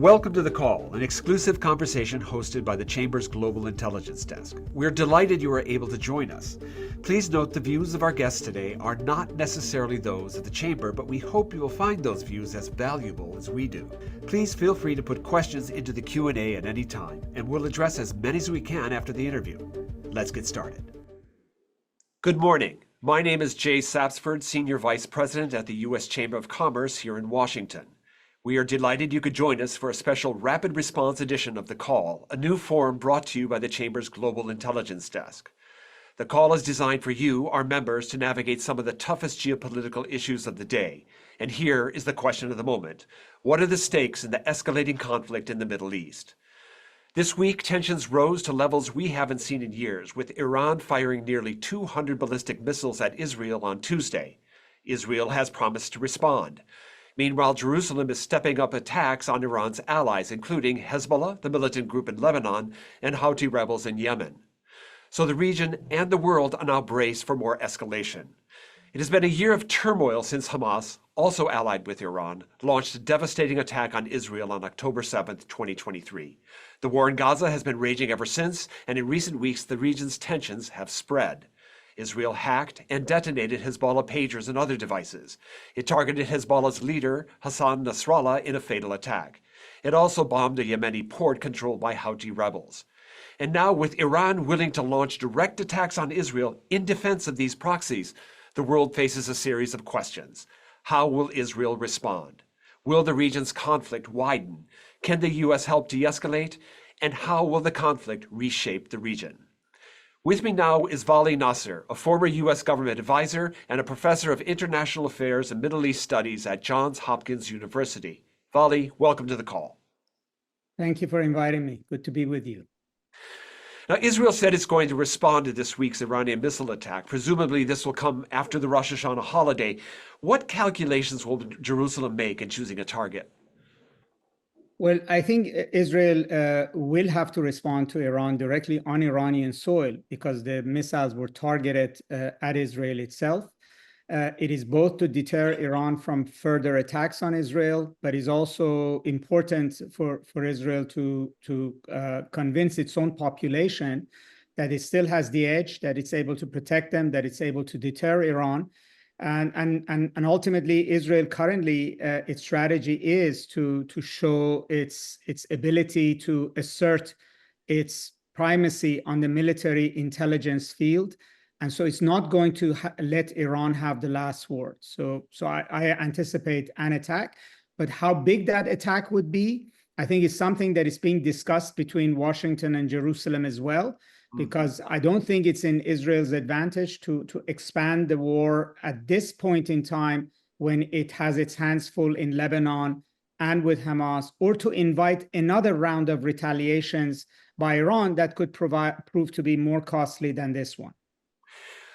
Welcome to The Call, an exclusive conversation hosted by the Chamber's Global Intelligence Desk. We're delighted you are able to join us. Please note the views of our guests today are not necessarily those of the Chamber, but we hope you will find those views as valuable as we do. Please feel free to put questions into the Q&A at any time, and we'll address as many as we can after the interview. Let's get started. Good morning. My name is Jay Sapsford, Senior Vice President at the U.S. Chamber of Commerce here in Washington. We are delighted you could join us for a special rapid response edition of The Call, a new forum brought to you by the Chamber's Global Intelligence Desk. The Call is designed for you, our members, to navigate some of the toughest geopolitical issues of the day. And here is the question of the moment. What are the stakes in the escalating conflict in the Middle East? This week, tensions rose to levels we haven't seen in years, with Iran firing nearly 200 ballistic missiles at Israel on Tuesday. Israel has promised to respond. Meanwhile, Jerusalem is stepping up attacks on Iran's allies, including Hezbollah, the militant group in Lebanon, and Houthi rebels in Yemen. So the region and the world are now braced for more escalation. It has been a year of turmoil since Hamas, also allied with Iran, launched a devastating attack on Israel on October 7, 2023. The war in Gaza has been raging ever since, and in recent weeks, the region's tensions have spread. Israel hacked and detonated Hezbollah pagers and other devices. It targeted Hezbollah's leader, Hassan Nasrallah, in a fatal attack. It also bombed a Yemeni port controlled by Houthi rebels. And now, with Iran willing to launch direct attacks on Israel in defense of these proxies, the world faces a series of questions. How will Israel respond? Will the region's conflict widen? Can the U.S. help de-escalate? And how will the conflict reshape the region? With me now is Vali Nasr, a former U.S. government advisor and a professor of international affairs and Middle East studies at Johns Hopkins University. Vali, welcome to The Call. Thank you for inviting me. Good to be with you. Now, Israel said it's going to respond to this week's Iranian missile attack. Presumably, this will come after the Rosh Hashanah holiday. What calculations will Jerusalem make in choosing a target? Well, I think Israel will have to respond to Iran directly on Iranian soil because the missiles were targeted at Israel itself. It is both to deter Iran from further attacks on Israel, but is also important for Israel to convince its own population that it still has the edge, that it's able to protect them, that it's able to deter Iran. And ultimately, Israel currently, its strategy is to show its ability to assert its primacy on the military intelligence field. And so it's not going to let Iran have the last word. So I anticipate an attack. But how big that attack would be, I think is something that is being discussed between Washington and Jerusalem as well. Because I don't think it's in Israel's advantage to expand the war at this point in time when it has its hands full in Lebanon and with Hamas, or to invite another round of retaliations by Iran that could prove to be more costly than this one.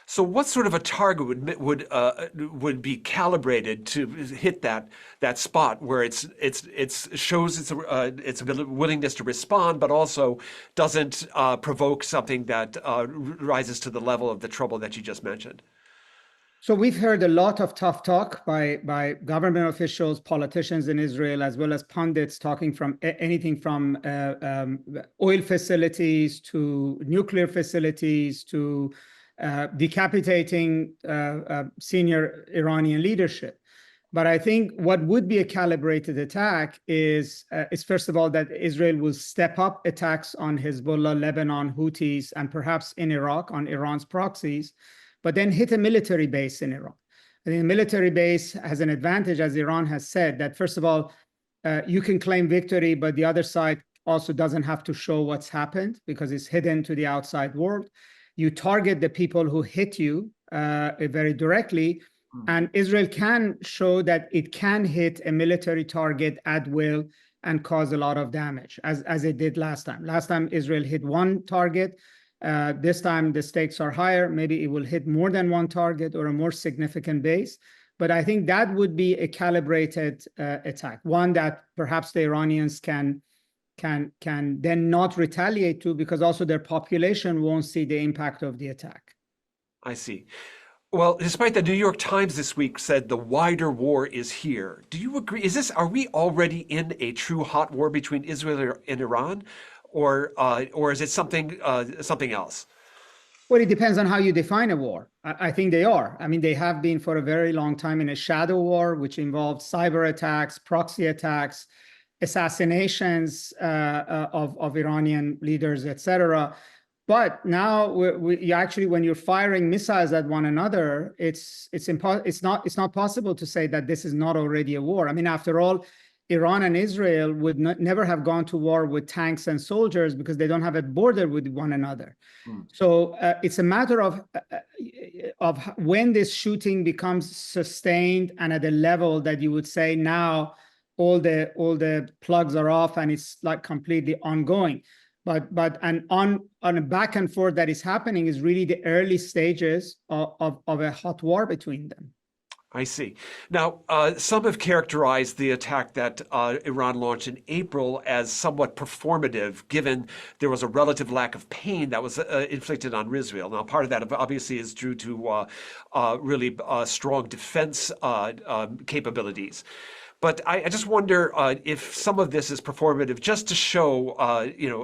So what sort of a target would be calibrated to hit that spot where it shows its willingness to respond, but also doesn't provoke something that rises to the level of the trouble that you just mentioned? So we've heard a lot of tough talk by government officials, politicians in Israel, as well as pundits talking from anything from oil facilities to nuclear facilities to decapitating senior Iranian leadership. But I think what would be a calibrated attack is first of all, that Israel will step up attacks on Hezbollah, Lebanon, Houthis, and perhaps in Iraq on Iran's proxies, but then hit a military base in Iran. I think the military base has an advantage, as Iran has said, that first of all, you can claim victory, but the other side also doesn't have to show what's happened because it's hidden to the outside world. You target the people who hit you very directly, and Israel can show that it can hit a military target at will and cause a lot of damage, as it did last time. Last time, Israel hit one target. This time, the stakes are higher. Maybe it will hit more than one target or a more significant base. But I think that would be a calibrated attack, one that perhaps the Iranians can then not retaliate to, because also their population won't see the impact of the attack. I see. Well, despite the New York Times this week said the wider war is here. Do you agree? Are we already in a true hot war between Israel and Iran, or is it something else? Well, it depends on how you define a war. I think they are. I mean, they have been for a very long time in a shadow war, which involved cyber attacks, proxy attacks, assassinations of Iranian leaders, etc. But now you actually, when you're firing missiles at one another, it's not possible to say that this is not already a war. I mean, after all, Iran and Israel would never have gone to war with tanks and soldiers because they don't have a border with one another. So it's a matter of when this shooting becomes sustained and at a level that you would say now all the plugs are off and it's like completely ongoing. But on a back and forth that is happening is really the early stages of a hot war between them. I see. Now, some have characterized the attack that Iran launched in April as somewhat performative, given there was a relative lack of pain that was inflicted on Israel. Now, part of that obviously is due to really strong defense capabilities. But I just wonder if some of this is performative just to show,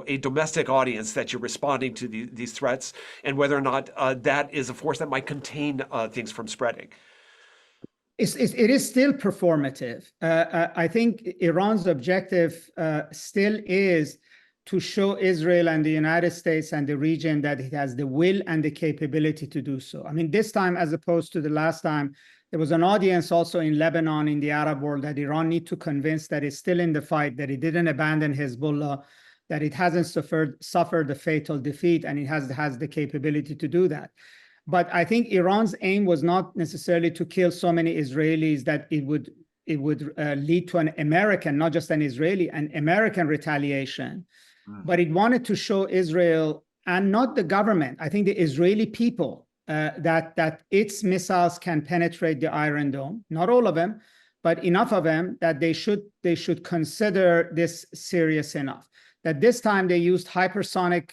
a domestic audience that you're responding to these threats, and whether or not that is a force that might contain things from spreading. It is still performative. I think Iran's objective still is to show Israel and the United States and the region that it has the will and the capability to do so. I mean, this time, as opposed to the last time, there was an audience also in Lebanon, in the Arab world, that Iran need to convince that it's still in the fight, that it didn't abandon Hezbollah, that it hasn't suffered a fatal defeat, and it has the capability to do that. But I think Iran's aim was not necessarily to kill so many Israelis that it would lead to an American, not just an Israeli, an American retaliation. But it wanted to show Israel, and not the government, I think the Israeli people, that its missiles can penetrate the Iron Dome. Not all of them, but enough of them that they should consider this serious enough. That this time they used hypersonic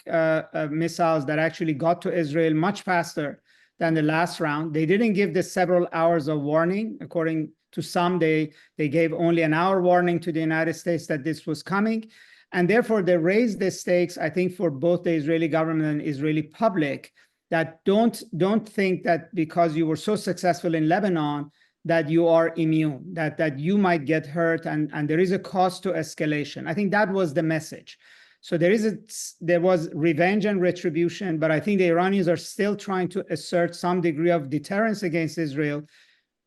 missiles that actually got to Israel much faster than the last round. They didn't give the several hours of warning. According to some, they gave only an hour warning to the United States that this was coming. And therefore, they raised the stakes, I think, for both the Israeli government and Israeli public, that don't think that because you were so successful in Lebanon, that you are immune, that you might get hurt, and there is a cost to escalation. I think that was the message. So there was revenge and retribution, but I think the Iranians are still trying to assert some degree of deterrence against Israel.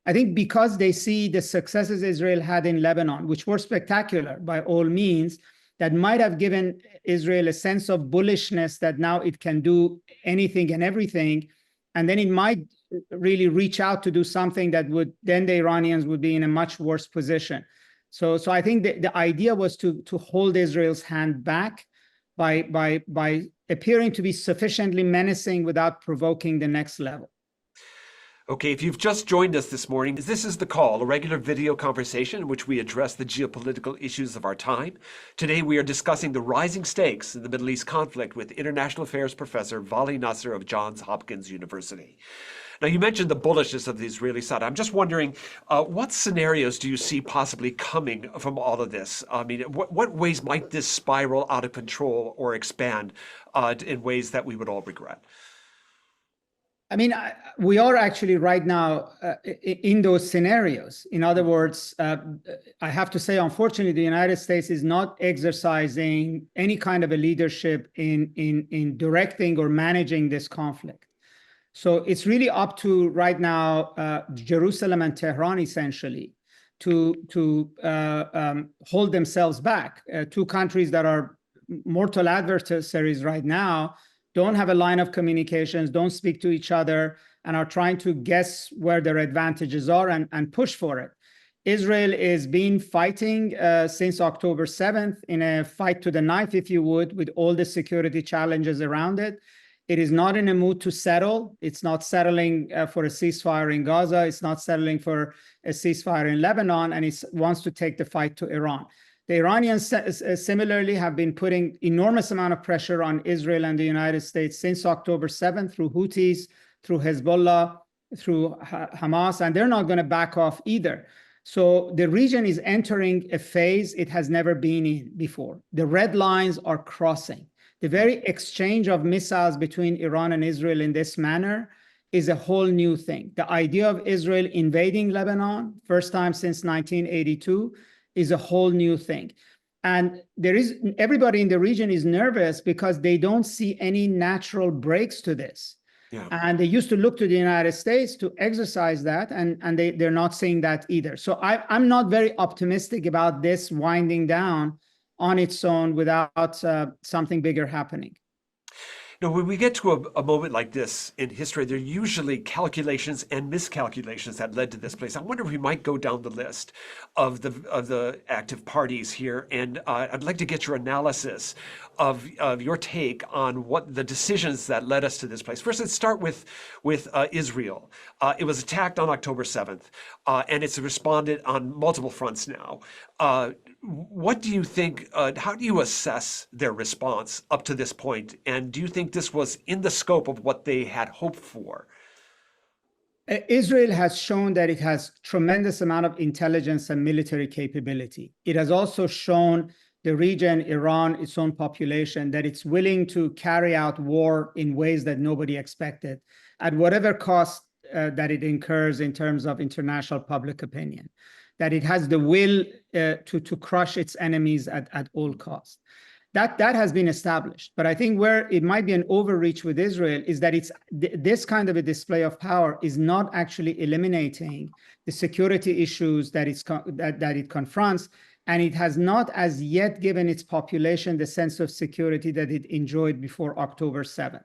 I think because they see the successes Israel had in Lebanon, which were spectacular by all means, that might have given Israel a sense of bullishness that now it can do anything and everything, and then it might really reach out to do something that would, then the Iranians would be in a much worse position. So I think the idea was to hold Israel's hand back by appearing to be sufficiently menacing without provoking the next level. Okay, if you've just joined us this morning, this is The Call, a regular video conversation in which we address the geopolitical issues of our time. Today we are discussing the rising stakes in the Middle East conflict with International Affairs Professor Vali Nasr of Johns Hopkins University. Now, you mentioned the bullishness of the Israeli side. I'm just wondering, what scenarios do you see possibly coming from all of this? I mean, what ways might this spiral out of control or expand in ways that we would all regret? I mean, we are actually right now in those scenarios. In other words, I have to say, unfortunately, the United States is not exercising any kind of a leadership in directing or managing this conflict. So it's really up to right now Jerusalem and Tehran essentially to hold themselves back. Two countries that are mortal adversaries right now don't have a line of communications, don't speak to each other, and are trying to guess where their advantages are and push for it. Israel is been fighting since October 7th in a fight to the knife, if you would, with all the security challenges around it. It is not in a mood to settle. It's not settling for a ceasefire in Gaza. It's not settling for a ceasefire in Lebanon, and it wants to take the fight to Iran. The Iranians similarly have been putting enormous amount of pressure on Israel and the United States since October 7th through Houthis, through Hezbollah, Hamas, and they're not going to back off either. So the region is entering a phase it has never been in before. The red lines are crossing. The very exchange of missiles between Iran and Israel in this manner is a whole new thing. The idea of Israel invading Lebanon, first time since 1982, is a whole new thing. And everybody in the region is nervous because they don't see any natural breaks to this. Yeah. And they used to look to the United States to exercise that, and they're not seeing that either. So I'm not very optimistic about this winding down on its own without something bigger happening. Now, when we get to a moment like this in history, there are usually calculations and miscalculations that led to this place. I wonder if we might go down the list of the active parties here, and I'd like to get your analysis of your take on what the decisions that led us to this place. First, let's start with Israel. It was attacked on October 7th, and it's responded on multiple fronts now. What do you think, how do you assess their response up to this point? And do you think this was in the scope of what they had hoped for? Israel has shown that it has tremendous amount of intelligence and military capability. It has also shown the region, Iran, its own population, that it's willing to carry out war in ways that nobody expected, at whatever cost that it incurs in terms of international public opinion, that it has the will to crush its enemies at all costs. That has been established. But I think where it might be an overreach with Israel is that this kind of a display of power is not actually eliminating the security issues that it confronts, and it has not as yet given its population the sense of security that it enjoyed before October 7th.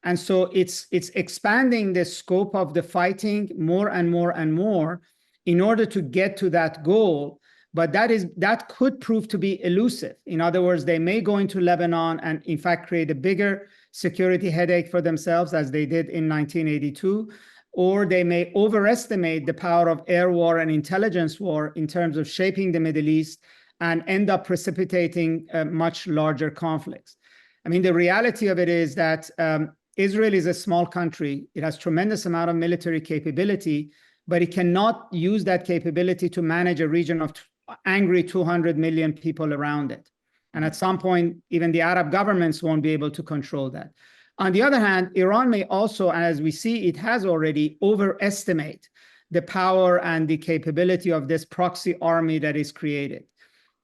And so it's expanding the scope of the fighting more and more and more in order to get to that goal. But that could prove to be elusive. In other words, they may go into Lebanon and in fact create a bigger security headache for themselves as they did in 1982, or they may overestimate the power of air war and intelligence war in terms of shaping the Middle East and end up precipitating much larger conflicts. I mean, the reality of it is that Israel is a small country. It has tremendous amount of military capability, but it cannot use that capability to manage a region of angry 200 million people around it. And at some point, even the Arab governments won't be able to control that. On the other hand, Iran may also, as we see, it has already overestimate the power and the capability of this proxy army that is created.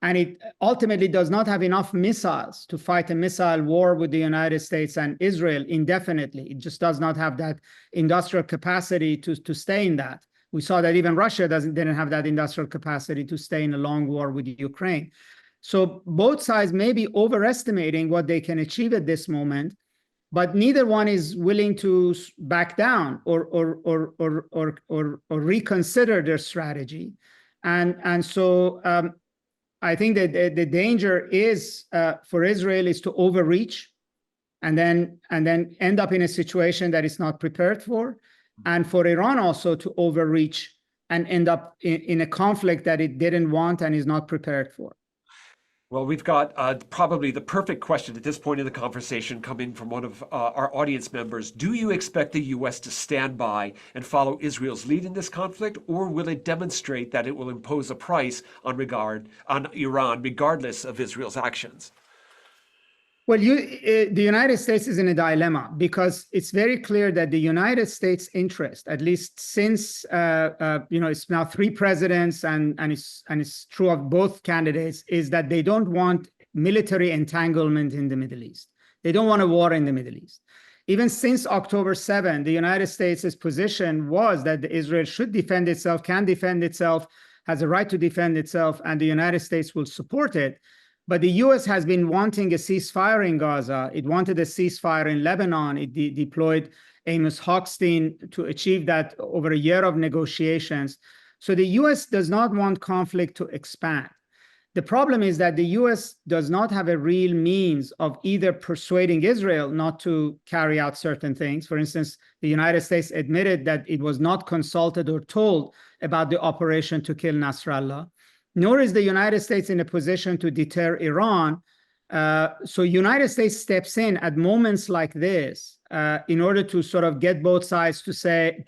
And it ultimately does not have enough missiles to fight a missile war with the United States and Israel indefinitely. It just does not have that industrial capacity to stay in that. We saw that even Russia didn't have that industrial capacity to stay in a long war with Ukraine. So both sides may be overestimating what they can achieve at this moment, but neither one is willing to back down or reconsider their strategy. And so I think that the danger is for Israel is to overreach and then end up in a situation that it's not prepared for. And for Iran also to overreach and end up in a conflict that it didn't want and is not prepared for. Well, we've got probably the perfect question at this point in the conversation coming from one of our audience members. Do you expect the U.S. to stand by and follow Israel's lead in this conflict, or will it demonstrate that it will impose a price on Iran regardless of Israel's actions? Well, the United States is in a dilemma because it's very clear that the United States interest, at least since it's now 3 presidents and it's true of both candidates, is that they don't want military entanglement in the Middle East. They don't want a war in the Middle East. Even since October 7, the United States' position was that Israel should defend itself, can defend itself, has a right to defend itself, and the United States will support it. But the U.S. has been wanting a ceasefire in Gaza. It wanted a ceasefire in Lebanon. It deployed Amos Hochstein to achieve that over a year of negotiations. So the U.S. does not want conflict to expand. The problem is that the U.S. does not have a real means of either persuading Israel not to carry out certain things. For instance, the United States admitted that it was not consulted or told about the operation to kill Nasrallah. Nor is the United States in a position to deter Iran So United States steps in at moments like this in order to sort of get both sides to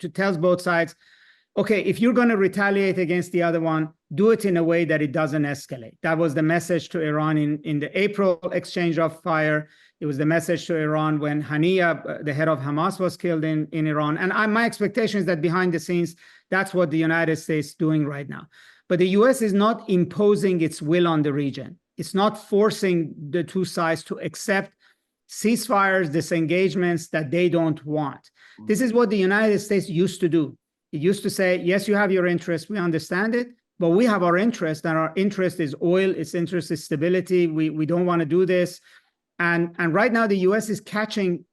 tell both sides, okay, if you're going to retaliate against the other one, do it in a way that it doesn't escalate. That was the message to Iran in the April exchange of fire. It was the message to Iran when Haniya, the head of Hamas, was killed in Iran. And my expectation is that behind the scenes, that's what the United States is doing right now. But the US is not imposing its will on the region. It's not forcing the two sides to accept ceasefires, disengagements that they don't want. This is what the United States used to do. It used to say, yes, you have your interest, we understand it, but we have our interest, and our interest is oil, its interest is stability, we don't want to do this. And right now the US is trying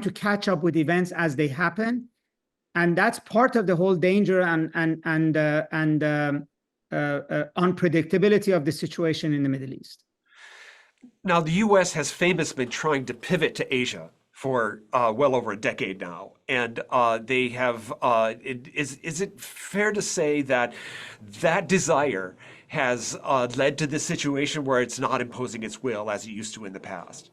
to catch up with events as they happen. And that's part of the whole danger and unpredictability of the situation in the Middle East. Now, the U.S. has famously been trying to pivot to Asia for well over a decade now, and they have. Is it fair to say that that desire has led to this situation where it's not imposing its will as it used to in the past?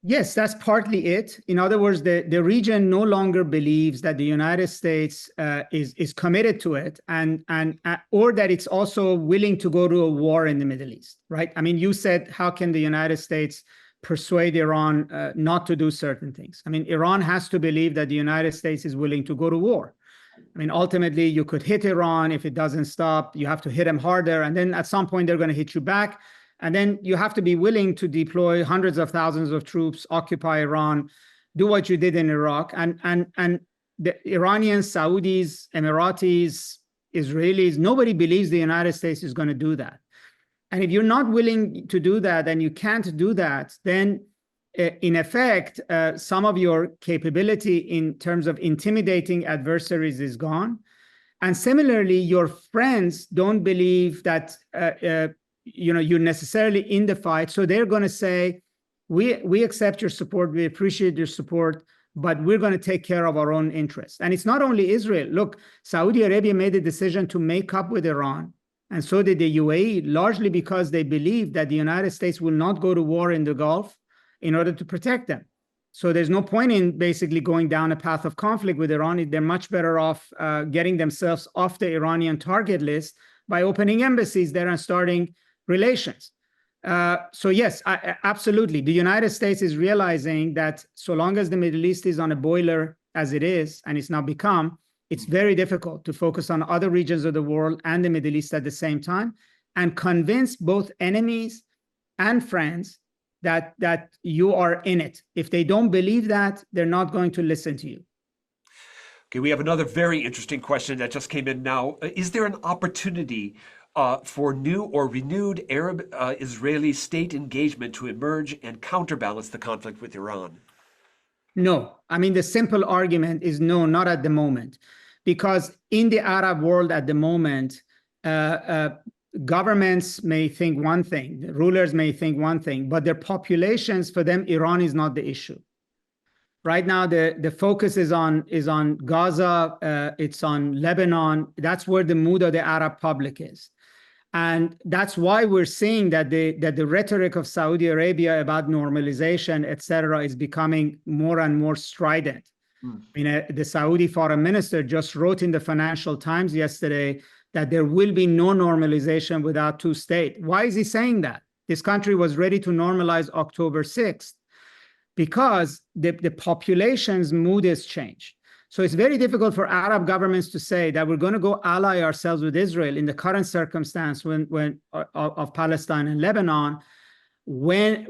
Yes, that's partly it. In other words, the region no longer believes that the United States is committed to it, and or that it's also willing to go to a war in the Middle East, right? I mean, you said, how can the United States persuade Iran not to do certain things? I mean, Iran has to believe that the United States is willing to go to war. I mean, ultimately, you could hit Iran. If it doesn't stop, you have to hit them harder, and then at some point they're going to hit you back. And then you have to be willing to deploy hundreds of thousands of troops, occupy Iran, do what you did in Iraq. And the Iranians, Saudis, Emiratis, Israelis, nobody believes the United States is going to do that. And if you're not willing to do that, and you can't do that, then in effect, some of your capability in terms of intimidating adversaries is gone. And similarly, your friends don't believe that you're necessarily in the fight. So they're going to say, we accept your support, we appreciate your support, but we're going to take care of our own interests. And it's not only Israel. Look, Saudi Arabia made the decision to make up with Iran, and so did the UAE, largely because they believe that the United States will not go to war in the Gulf in order to protect them. So there's no point in basically going down a path of conflict with Iran. They're much better off getting themselves off the Iranian target list by opening embassies there and starting relations. So yes, absolutely. The United States is realizing that so long as the Middle East is on a boiler as it is, and it's now become, it's very difficult to focus on other regions of the world and the Middle East at the same time and convince both enemies and friends that you are in it. If they don't believe that, they're not going to listen to you. Okay, we have another very interesting question that just came in now. Is there an opportunity for new or renewed Arab-Israeli state engagement to emerge and counterbalance the conflict with Iran? No. I mean, the simple argument is no, not at the moment. Because in the Arab world at the moment, governments may think one thing, the rulers may think one thing, but their populations, for them, Iran is not the issue. Right now, the focus is on Gaza, it's on Lebanon. That's where the mood of the Arab public is. And that's why we're seeing that the rhetoric of Saudi Arabia about normalization, et cetera, is becoming more and more strident. I mean, the Saudi foreign minister just wrote in the Financial Times yesterday that there will be no normalization without two states. Why is he saying that? This country was ready to normalize October 6th because the population's mood has changed. So it's very difficult for Arab governments to say that we're going to go ally ourselves with Israel in the current circumstance of Palestine and Lebanon, when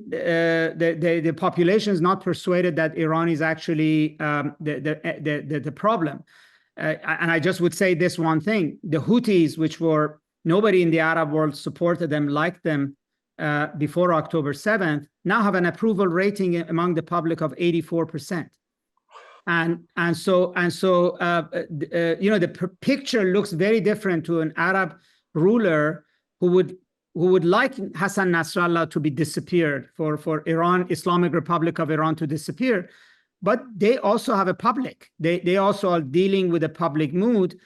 the population is not persuaded that Iran is actually the problem. And I just would say this one thing: the Houthis, which were nobody in the Arab world supported them, liked them before October 7th, now have an approval rating among the public of 84%. And so the picture looks very different to an Arab ruler who would like Hassan Nasrallah to be disappeared, for Iran, Islamic Republic of Iran to disappear. But they also have a public. They also are dealing with a public mood,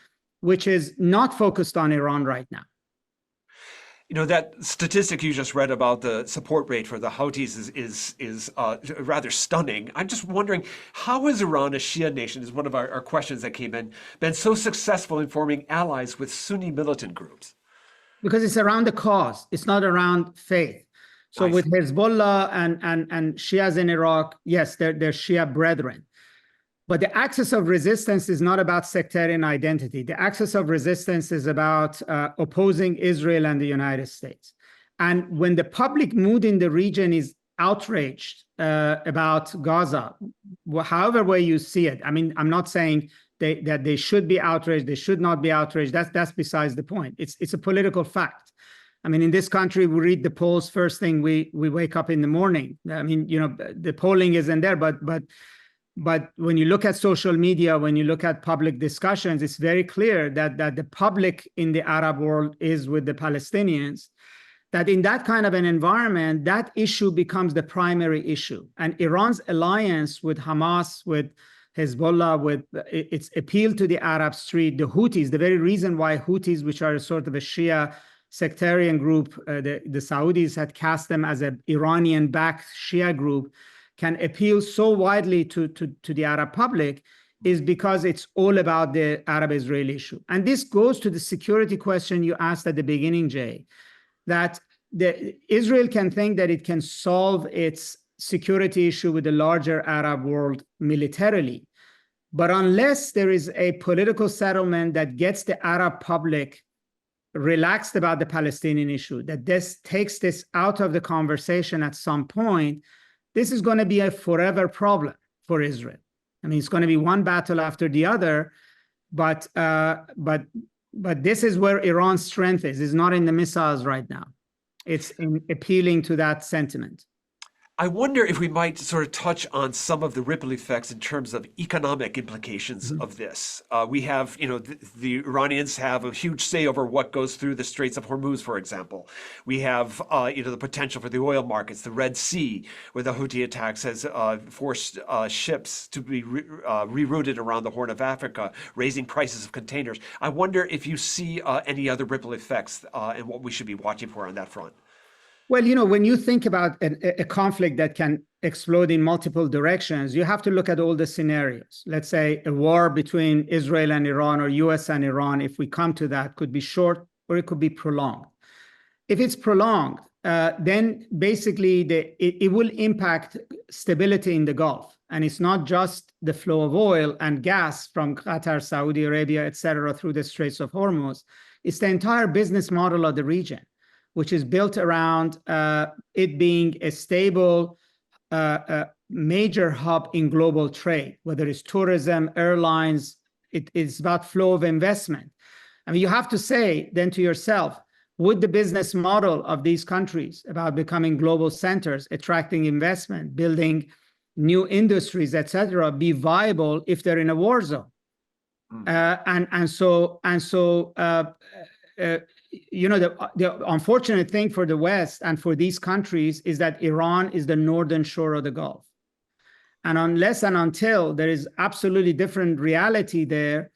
which is not focused on Iran right now. That statistic you just read about the support rate for the Houthis is rather stunning. I'm just wondering, how has Iran, a Shia nation, is one of our questions that came in, been so successful in forming allies with Sunni militant groups? Because it's around the cause. It's not around faith. So with Hezbollah and Shias in Iraq, yes, they're Shia brethren. But the axis of resistance is not about sectarian identity. The axis of resistance is about opposing Israel and the United States. And when the public mood in the region is outraged about Gaza, however way you see it, I mean, I'm not saying that they should be outraged, they should not be outraged. That's besides the point. It's a political fact. I mean, in this country, we read the polls first thing we wake up in the morning. I mean, the polling isn't there, but when you look at social media, when you look at public discussions, it's very clear that the public in the Arab world is with the Palestinians, that in that kind of an environment, that issue becomes the primary issue. And Iran's alliance with Hamas, with Hezbollah, with its appeal to the Arab street, the Houthis, the very reason why Houthis, which are sort of a Shia sectarian group, the Saudis had cast them as an Iranian-backed Shia group, can appeal so widely to the Arab public is because it's all about the Arab-Israeli issue. And this goes to the security question you asked at the beginning, Jay, that Israel can think that it can solve its security issue with the larger Arab world militarily. But unless there is a political settlement that gets the Arab public relaxed about the Palestinian issue, that this takes this out of the conversation at some point, this is going to be a forever problem for Israel. I mean, it's going to be one battle after the other, but this is where Iran's strength is. It's not in the missiles right now. It's in appealing to that sentiment. I wonder if we might sort of touch on some of the ripple effects in terms of economic implications of this. We have, the Iranians have a huge say over what goes through the Straits of Hormuz, for example. We have, the potential for the oil markets, the Red Sea, where the Houthi attacks has forced ships to be rerouted around the Horn of Africa, raising prices of containers. I wonder if you see any other ripple effects and what we should be watching for on that front. Well, when you think about a conflict that can explode in multiple directions, you have to look at all the scenarios. Let's say a war between Israel and Iran or US and Iran, if we come to that, could be short or it could be prolonged. If it's prolonged, then basically it will impact stability in the Gulf. And it's not just the flow of oil and gas from Qatar, Saudi Arabia, et cetera, through the Straits of Hormuz. It's the entire business model of the region, which is built around it being a stable, major hub in global trade, whether it's tourism, airlines, it's about flow of investment. I mean, you have to say then to yourself, would the business model of these countries about becoming global centers, attracting investment, building new industries, et cetera, be viable if they're in a war zone? The unfortunate thing for the West and for these countries is that Iran is the northern shore of the Gulf. And unless and until there is absolutely different reality there,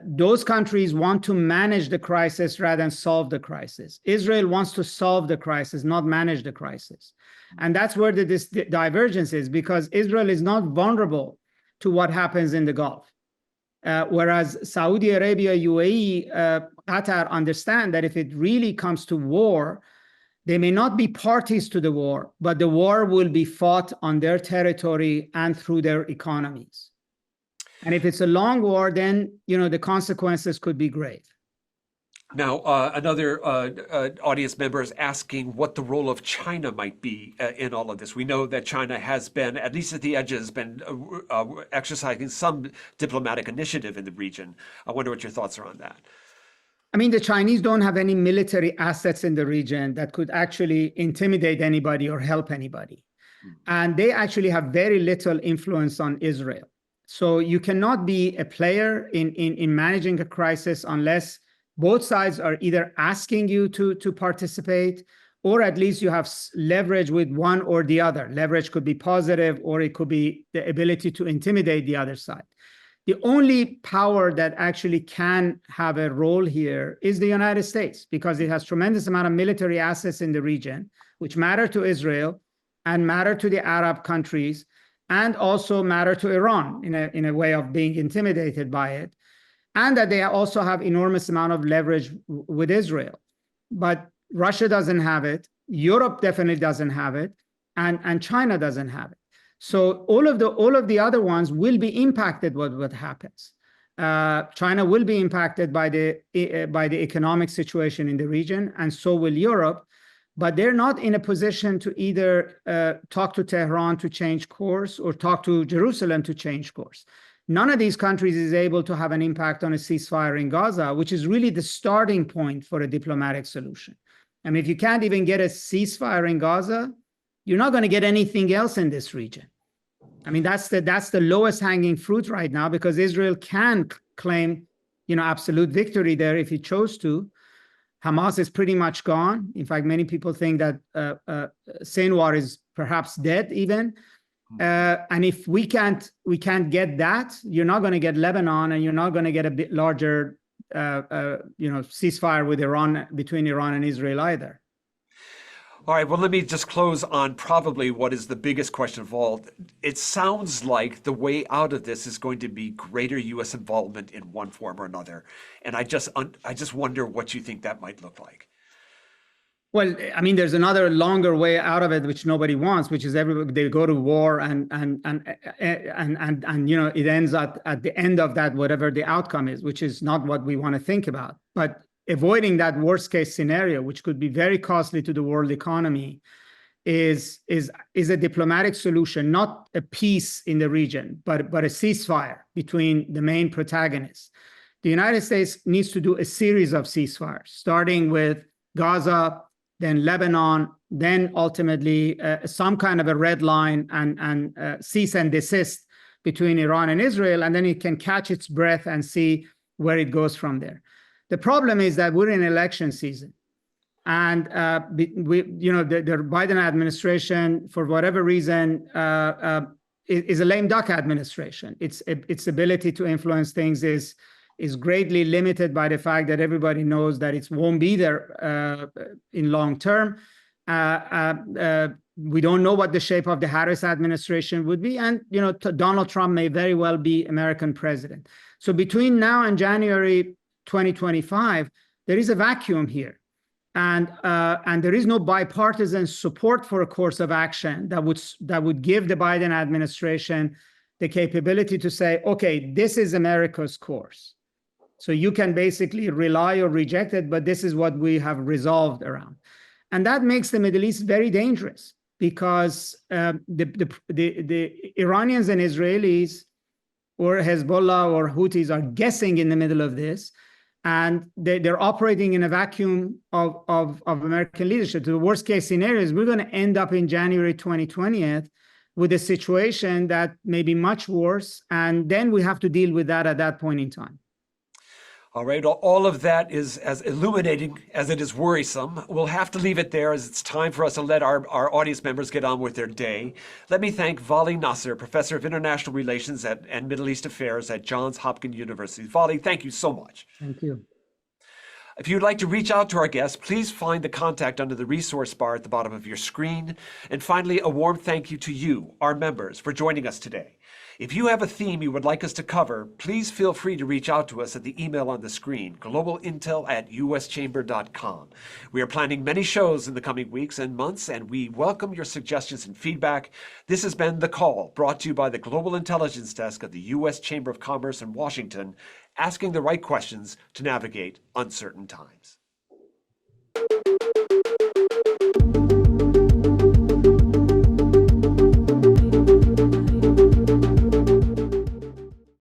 those countries want to manage the crisis rather than solve the crisis. Israel wants to solve the crisis, not manage the crisis. And that's where this divergence is, because Israel is not vulnerable to what happens in the Gulf. Whereas Saudi Arabia, UAE, Qatar understand that if it really comes to war, they may not be parties to the war, but the war will be fought on their territory and through their economies. And if it's a long war, then the consequences could be grave. Now, another audience member is asking what the role of China might be in all of this. We know that China has been, at least at the edges, been exercising some diplomatic initiative in the region. I wonder what your thoughts are on that. I mean, the Chinese don't have any military assets in the region that could actually intimidate anybody or help anybody. And they actually have very little influence on Israel. So you cannot be a player in managing a crisis unless both sides are either asking you to participate, or at least you have leverage with one or the other. Leverage could be positive, or it could be the ability to intimidate the other side. The only power that actually can have a role here is the United States, because it has tremendous amount of military assets in the region, which matter to Israel and matter to the Arab countries, and also matter to Iran in a way of being intimidated by it, and that they also have enormous amount of leverage with Israel. But Russia doesn't have it, Europe definitely doesn't have it, and China doesn't have it. So all of the other ones will be impacted by what happens. China will be impacted by the economic situation in the region, and so will Europe. But they're not in a position to either talk to Tehran to change course or talk to Jerusalem to change course. None of these countries is able to have an impact on a ceasefire in Gaza, which is really the starting point for a diplomatic solution. I mean, if you can't even get a ceasefire in Gaza, you're not going to get anything else in this region. I mean, that's the lowest hanging fruit right now, because Israel can claim, absolute victory there if it chose to. Hamas is pretty much gone. In fact, many people think that Sinwar is perhaps dead even. And if we can't get that, you're not going to get Lebanon, and you're not going to get a bit larger, ceasefire with Iran, between Iran and Israel either. All right, well, let me just close on probably what is the biggest question of all. It sounds like the way out of this is going to be greater U.S. involvement in one form or another. And I just wonder what you think that might look like. Well, I mean, there's another longer way out of it, which nobody wants, which is they go to war and it ends at the end of that, whatever the outcome is, which is not what we want to think about. But avoiding that worst case scenario, which could be very costly to the world economy, is a diplomatic solution, not a peace in the region, but a ceasefire between the main protagonists. The United States needs to do a series of ceasefires, starting with Gaza, then Lebanon, then ultimately some kind of a red line and cease and desist between Iran and Israel, and then it can catch its breath and see where it goes from there. The problem is that we're in election season, and the Biden administration, for whatever reason, is a lame duck administration. Its ability to influence things is greatly limited by the fact that everybody knows that it won't be there in long term. We don't know what the shape of the Harris administration would be, and Donald Trump may very well be American president. So between now and January 2025, there is a vacuum here, and there is no bipartisan support for a course of action that would give the Biden administration the capability to say, okay, this is America's course. So you can basically rely or reject it, but this is what we have resolved around. And that makes the Middle East very dangerous, because the Iranians and Israelis or Hezbollah or Houthis are guessing in the middle of this, and they're operating in a vacuum of American leadership. The worst case scenario is we're going to end up in January 2020 with a situation that may be much worse, and then we have to deal with that at that point in time. All right, all of that is as illuminating as it is worrisome. We'll have to leave it there, as it's time for us to let our audience members get on with their day. Let me thank Vali Nasr, Professor of International Relations and Middle East Affairs at Johns Hopkins University. Vali, thank you so much. Thank you. If you'd like to reach out to our guests, please find the contact under the resource bar at the bottom of your screen. And finally, a warm thank you to you, our members, for joining us today. If you have a theme you would like us to cover, please feel free to reach out to us at the email on the screen, globalintel@uschamber.com. We are planning many shows in the coming weeks and months, and we welcome your suggestions and feedback. This has been The Call, brought to you by the Global Intelligence Desk of the U.S. Chamber of Commerce in Washington, asking the right questions to navigate uncertain times.